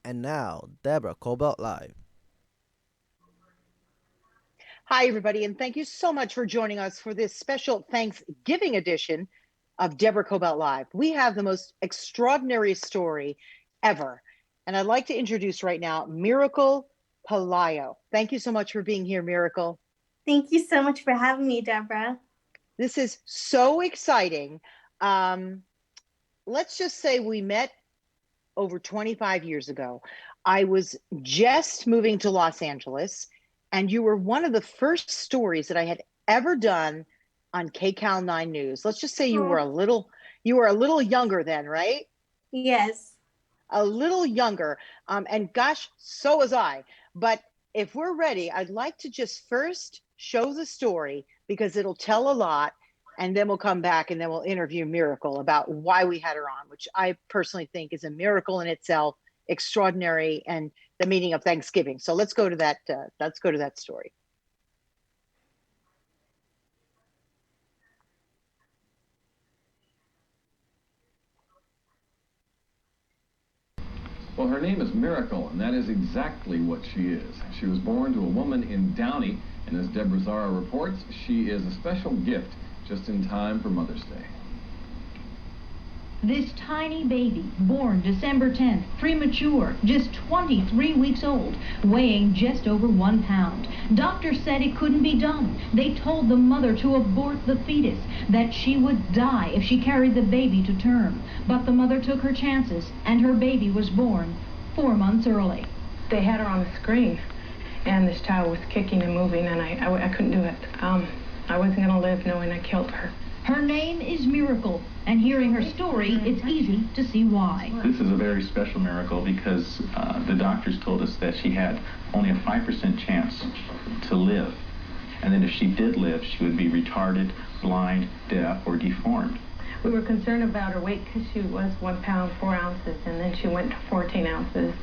And now, Deborah Kobylt Live. Hi, everybody, and thank you so much for joining us for this special Thanksgiving edition of Deborah Kobylt Live. We have the most extraordinary story ever, and I'd like to introduce right now Miracle Pelayo. Thank you so much for being here, Miracle. Thank you so much for having me, Deborah. This is so exciting. Let's just say we met over 25 years ago. I was just moving to Los Angeles, and you were one of the first stories that I had ever done on KCAL 9 News. Let's just say you were a little younger then, right? Yes. A little younger. And gosh, so was I. But if we're ready, I'd like to just first show the story because it'll tell a lot. And then we'll come back and then we'll interview Miracle about why we had her on, which I personally think is a miracle in itself, extraordinary, and the meaning of Thanksgiving. So let's go to that. Let's go to that story. Well, her name is Miracle, and that is exactly what she is. She was born to a woman in Downey, and as Deborah Zara reports, she is a special gift just in time for Mother's Day. This tiny baby, born December 10th, premature, just 23 weeks old, weighing just over 1 pound. Doctors said it couldn't be done. They told the mother to abort the fetus, that she would die if she carried the baby to term. But the mother took her chances, and her baby was born 4 months early. They had her on the screen, and this child was kicking and moving, and I couldn't do it. I wasn't going to live knowing I killed her. Her name is Miracle, and hearing her story, it's easy to see why. This is a very special miracle because the doctors told us that she had only a 5% chance to live. And then if she did live, she would be retarded, blind, deaf, or deformed. We were concerned about her weight because she was 1 pound, 4 ounces, and then she went to 14 ounces.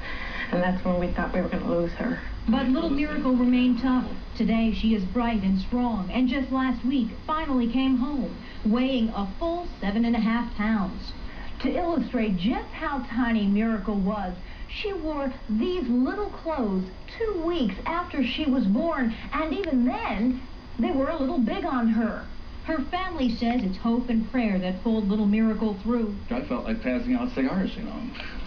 And that's when we thought we were going to lose her. But little Miracle remained tough. Today she is bright and strong, and just last week finally came home, weighing a full 7.5 pounds. To illustrate just how tiny Miracle was, she wore these little clothes 2 weeks after she was born, and even then, they were a little big on her. Her family says it's hope and prayer that pulled little Miracle through. I felt like passing out cigars,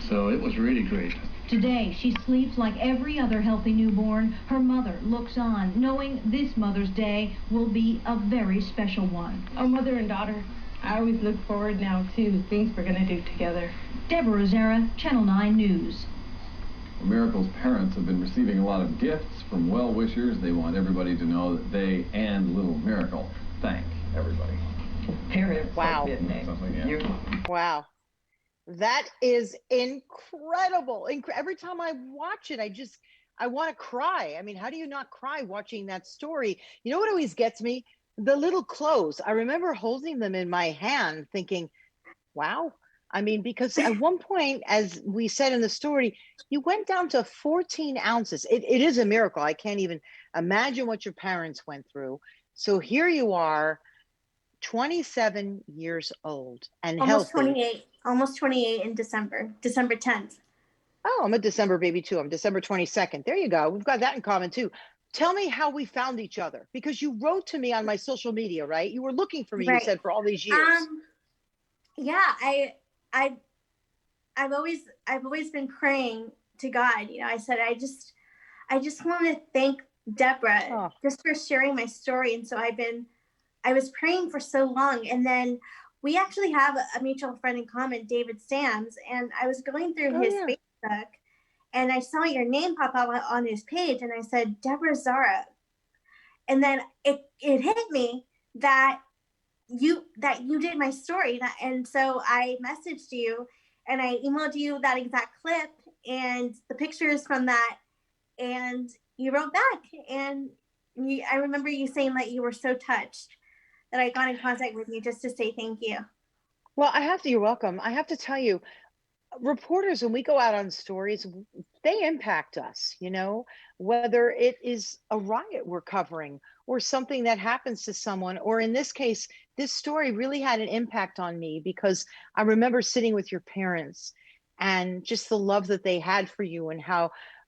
so it was really great. Today, she sleeps like every other healthy newborn. Her mother looks on, knowing this Mother's Day will be a very special one. Oh, mother and daughter, I always look forward now to things we're going to do together. Deborah Zara, Channel 9 News. Miracle's parents have been receiving a lot of gifts from well-wishers. They want everybody to know that they and little Miracle thank everybody. Wow. Yeah. Wow. That is incredible. Every time I watch it, I want to cry. I mean, how do you not cry watching that story? You know what always gets me? The little clothes. I remember holding them in my hand thinking, wow. I mean, because at one point, as we said in the story, you went down to 14 ounces. It is a miracle. I can't even imagine what your parents went through. So here you are, 27 years old and almost healthy. 28. Almost 28 in December 10th. Oh, I'm a December baby too. I'm December 22nd. There you go. We've got that in common too. Tell me how we found each other, because you wrote to me on my social media, right? You were looking for me, right. You said, for all these years. Yeah, I've always been praying to God. I said, I just want to thank Deborah just for sharing my story. And so I was praying for so long, and then we actually have a mutual friend in common, David Sams, and I was going through his Facebook, and I saw your name pop up on his page, and I said, Deborah Zara. And then it hit me that you did my story, and so I messaged you, and I emailed you that exact clip and the pictures from that, and you wrote back, and I remember you saying that you were so touched that I got in contact with you just to say thank you. Well, you're welcome. I have to tell you, reporters, when we go out on stories, they impact us, whether it is a riot we're covering or something that happens to someone, or in this case, this story really had an impact on me because I remember sitting with your parents and just the love that they had for you, and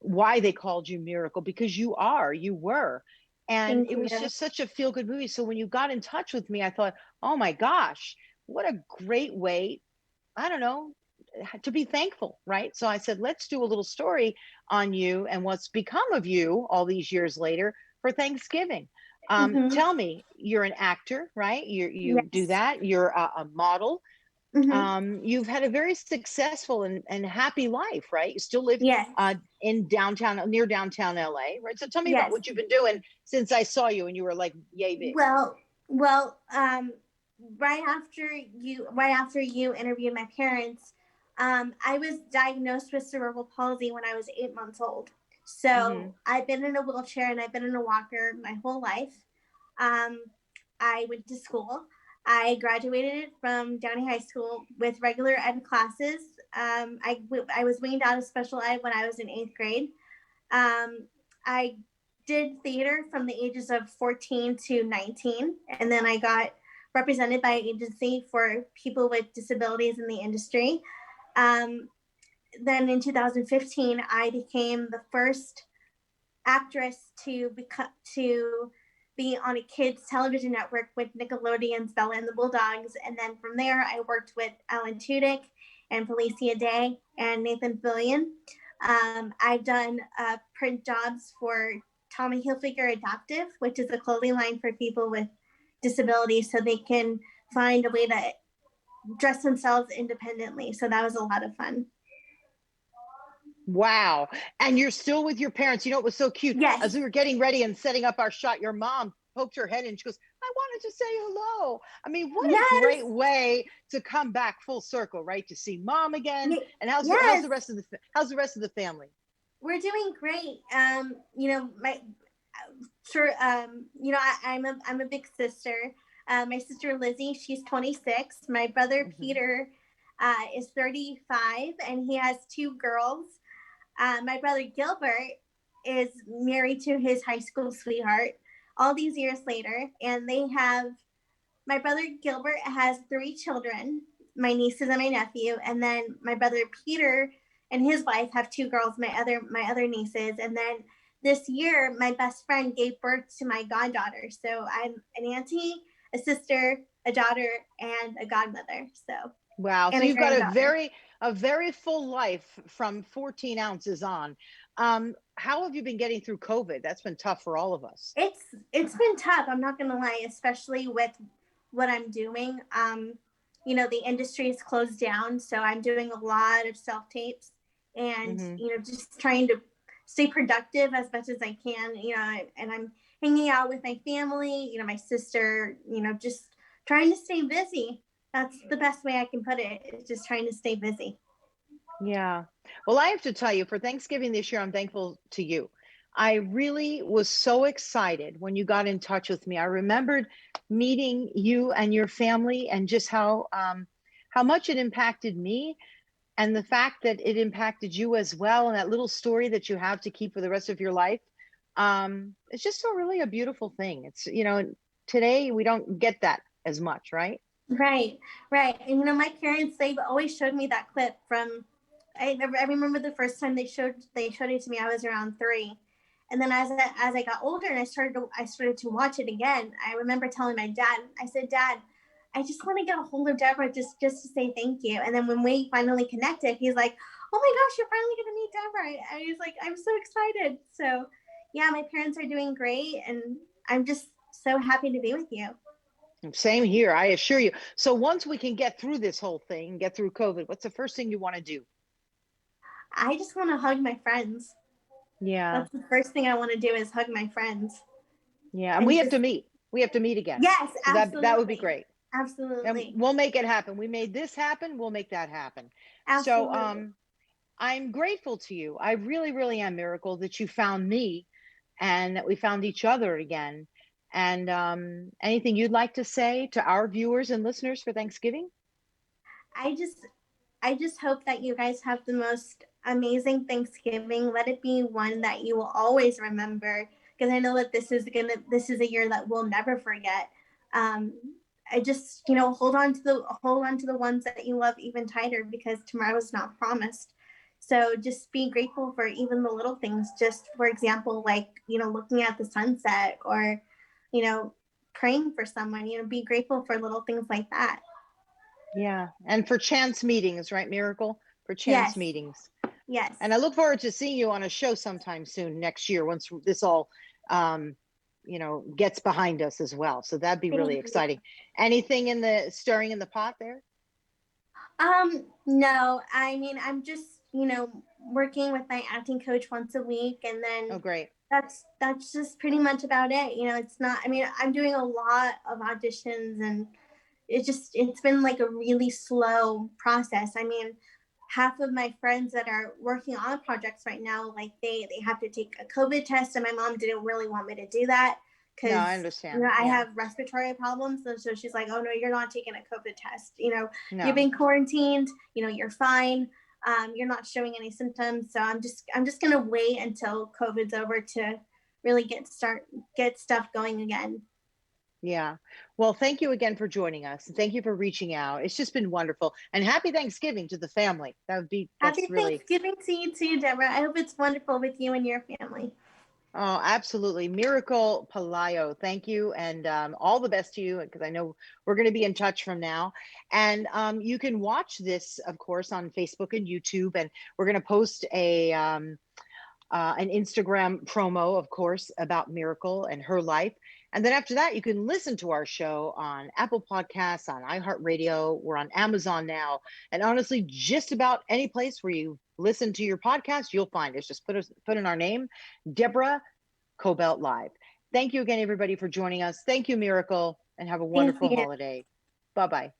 why they called you Miracle, because you were. And Thank it you. was just such a feel good movie. So when you got in touch with me, I thought, oh my gosh, what a great way, I don't know, to be thankful, right? So I said, let's do a little story on you and what's become of you all these years later for Thanksgiving. Tell me, you're an actor, right? You do Yes. that. You're a model. You've had a very successful and happy life, right? You still live Yes. in near downtown LA, right? So tell me about Yes. what you've been doing since I saw you and you were like, yay big. Well, right after you interviewed my parents, I was diagnosed with cerebral palsy when I was 8 months old. So I've been in a wheelchair and I've been in a walker my whole life. I went to school. I graduated from Downey High School with regular ed classes. I was weaned out of special ed when I was in 8th grade. I did theater from the ages of 14 to 19, and then I got represented by an agency for people with disabilities in the industry. Then in 2015, I became the first actress to be on a kids television network with Nickelodeon's Bella and the Bulldogs. And then from there, I worked with Alan Tudyk and Felicia Day and Nathan Fillion. I've done print jobs for Tommy Hilfiger Adaptive, which is a clothing line for people with disabilities so they can find a way to dress themselves independently. So that was a lot of fun. Wow. And you're still with your parents. You know, it was so cute. Yes. As we were getting ready and setting up our shot, your mom poked her head and she goes, I wanted to say hello. I mean, what a great way to come back full circle, right? To see mom again. And how's the rest of the family? We're doing great. I'm a big sister. My sister Lizzie, she's 26. My brother Peter is 35 and he has 2 girls. My brother Gilbert is married to his high school sweetheart all these years later. And my brother Gilbert has 3 children, my nieces and my nephew. And then my brother Peter and his wife have 2 girls, my other nieces. And then this year, my best friend gave birth to my goddaughter. So I'm an auntie, a sister, a daughter, and a godmother. So wow. So you've got a very full life from 14 ounces on. How have you been getting through COVID? That's been tough for all of us. It's been tough. I'm not going to lie, especially with what I'm doing. The industry is closed down. So I'm doing a lot of self-tapes and, just trying to stay productive as much as I can, and I'm hanging out with my family, my sister, just trying to stay busy. That's the best way I can put it. It's just trying to stay busy. Yeah. Well, I have to tell you, for Thanksgiving this year, I'm thankful to you. I really was so excited when you got in touch with me. I remembered meeting you and your family and just how much it impacted me, and the fact that it impacted you as well. And that little story that you have to keep for the rest of your life. It's just really a beautiful thing. It's, today we don't get that as much, right? Right. And, my parents, they've always showed me that clip from, I remember the first time they showed it to me, I was around 3. And then as I got older and I started to watch it again, I remember telling my dad, I said, Dad, I just want to get a hold of Deborah just to say thank you. And then when we finally connected, he's like, oh my gosh, you're finally going to meet Deborah. I was like, I'm so excited. So yeah, my parents are doing great. And I'm just so happy to be with you. Same here, I assure you. So once we can get through this whole thing, get through COVID, what's the first thing you want to do? I just want to hug my friends. Yeah. That's the first thing I want to do is hug my friends. Yeah. And we have to meet. We have to meet again. Yes, so absolutely. That would be great. Absolutely. And we'll make it happen. We made this happen. We'll make that happen. Absolutely. So I'm grateful to you. I really, really am, Miracle, that you found me and that we found each other again. And anything you'd like to say to our viewers and listeners for Thanksgiving? I just hope that you guys have the most amazing Thanksgiving. Let it be one that you will always remember, because I know that this is a year that we'll never forget. I just, hold on to the ones that you love even tighter, because tomorrow's not promised. So just be grateful for even the little things. Just for example, like, looking at the sunset, or, praying for someone, be grateful for little things like that. Yeah. And for chance meetings, right, Miracle? For chance meetings. Yes. And I look forward to seeing you on a show sometime soon next year, once this all, gets behind us as well. So that'd be really exciting. Anything stirring in the pot there? No, I mean, I'm just, working with my acting coach once a week, and then Oh, great. That's just pretty much about it. It's not, I mean, I'm doing a lot of auditions, and it's been like a really slow process. I mean, half of my friends that are working on projects right now, like they have to take a COVID test, and my mom didn't really want me to do that because, no, I understand. I have respiratory problems. So she's like, oh no, you're not taking a COVID test. No. You've been quarantined, you're fine. You're not showing any symptoms. So I'm just going to wait until COVID's over to really get stuff going again. Yeah. Well, thank you again for joining us. And thank you for reaching out. It's just been wonderful. And happy Thanksgiving to the family. Happy Thanksgiving to you too, Deborah. I hope it's wonderful with you and your family. Oh, absolutely. Miracle Pelayo, thank you. And all the best to you, because I know we're going to be in touch from now. And you can watch this, of course, on Facebook and YouTube. And we're going to post an Instagram promo, of course, about Miracle and her life. And then after that, you can listen to our show on Apple Podcasts, on iHeartRadio. We're on Amazon now. And honestly, just about any place where you listen to your podcast, you'll find us. Just put in our name, Deborah Kobylt Live. Thank you again, everybody, for joining us. Thank you, Miracle, and have a wonderful holiday. Bye-bye.